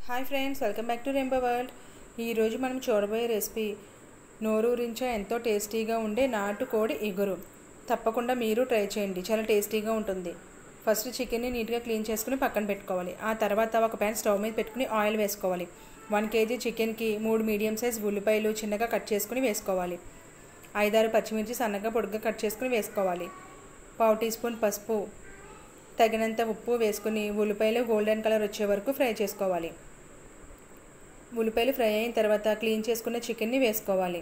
Hi friends, welcome back to rainbow world. ఈరోజు మనం చూడబోయే రెసిపీ నోరూరించే ఎంతో టేస్టీగా ఉండే నాటుకోడి ఇగురు. తప్పకుండా మీరు ట్రై చేయండి, చాలా టేస్టీగా ఉంటుంది. ఫస్ట్ చికెన్ని నీట్గా క్లీన్ చేసుకుని పక్కన పెట్టుకోవాలి. ఆ తర్వాత ఒక ప్యాన్ స్టవ్ మీద పెట్టుకుని ఆయిల్ వేసుకోవాలి. 1 kg చికెన్కి 3 మీడియం సైజ్ ఉల్లిపాయలు చిన్నగా కట్ చేసుకుని వేసుకోవాలి. 5-6 పచ్చిమిర్చి సన్నగా పొడుగ్గా కట్ చేసుకుని వేసుకోవాలి. 1/2 టీ స్పూన్ పసుపు, తగినంత ఉప్పు వేసుకుని ఉల్లిపాయలు గోల్డెన్ కలర్ వచ్చే వరకు ఫ్రై చేసుకోవాలి. ఉల్లిపాయలు ఫ్రై అయిన తర్వాత క్లీన్ చేసుకున్న చికెన్ని వేసుకోవాలి.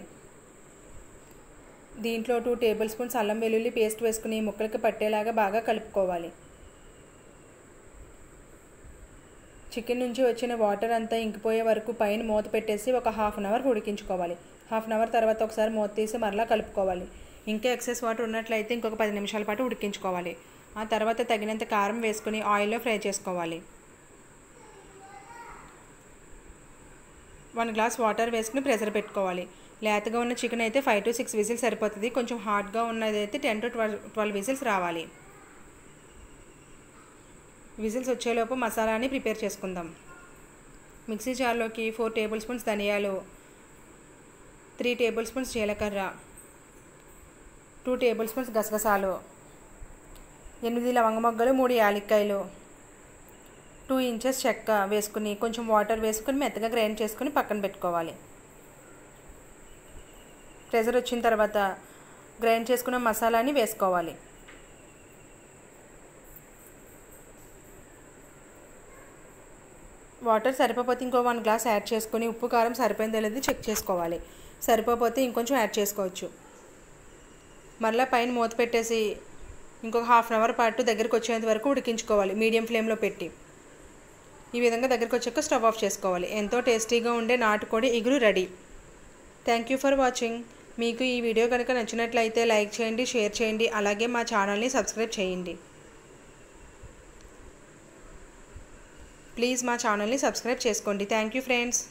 దీంట్లో 2 టేబుల్ స్పూన్స్ అల్లం వెల్లుల్లి పేస్ట్ వేసుకుని ముక్కలకి పట్టేలాగా బాగా కలుపుకోవాలి. చికెన్ నుంచి వచ్చిన వాటర్ అంతా ఇంకిపోయే వరకు పైన మూత పెట్టేసి ఒక 1/2 అవర్ ఉడికించుకోవాలి. 1/2 అవర్ తర్వాత ఒకసారి మూత తీసి మరలా కలుపుకోవాలి. ఇంకా ఎక్సెస్ వాటర్ ఉన్నట్లయితే ఇంకొక 10 నిమిషాల పాటు ఉడికించుకోవాలి. ఆ తర్వాత తగినంత కారం వేసుకుని ఆయిల్లో ఫ్రై చేసుకోవాలి. 1 గ్లాస్ వాటర్ వేసుకుని ప్రెషర్ పెట్టుకోవాలి. లేతగా ఉన్న చికెన్ అయితే 5 to 6 విజిల్స్ సరిపోతుంది. కొంచెం హాట్గా ఉన్నదైతే 10 to 12 విజిల్స్ రావాలి. విజిల్స్ వచ్చేలోపు మసాలాని ప్రిపేర్ చేసుకుందాం. మిక్సీ జార్లోకి 4 టేబుల్ స్పూన్స్ ధనియాలు, 3 టేబుల్ స్పూన్స్ జీలకర్ర, 2 టేబుల్ స్పూన్స్ గసగసాలు, 8 లవంగ మొగ్గలు, 3 యాలక్కాయలు, 2 ఇంచెస్ చెక్క వేసుకుని కొంచెం వాటర్ వేసుకుని మెత్తగా గ్రైండ్ చేసుకుని పక్కన పెట్టుకోవాలి. ప్రెషర్ వచ్చిన తర్వాత గ్రైండ్ చేసుకున్న మసాలాని వేసుకోవాలి. వాటర్ సరిపోతే ఇంకో 1 గ్లాస్ యాడ్ చేసుకుని ఉప్పు కారం సరిపోయిందో లేదో చెక్ చేసుకోవాలి. సరిపోతే ఇంకొంచెం యాడ్ చేసుకోవచ్చు. మరలా పైన మూత పెట్టేసి ఇంకొక 1/2 అవర్ పాటు దగ్గరికి వచ్చేంత వరకు ఉడికించుకోవాలి మీడియం ఫ్లేమ్లో పెట్టి. ఈ విధంగా దగ్గరికి వచ్చాక స్టవ్ ఆఫ్ చేసుకోవాలి. ఎంతో టేస్టీగా ఉండే నాటుకోడి ఇగురు ready. Thank you for watching. మీకు ఈ వీడియో కనుక నచ్చినట్లయితే లైక్ చేయండి, షేర్ చేయండి, అలాగే మా ఛానల్ని సబ్స్క్రైబ్ చేయండి. ప్లీజ్ మా ఛానల్ని సబ్స్క్రైబ్ చేసుకోండి. Thank you friends.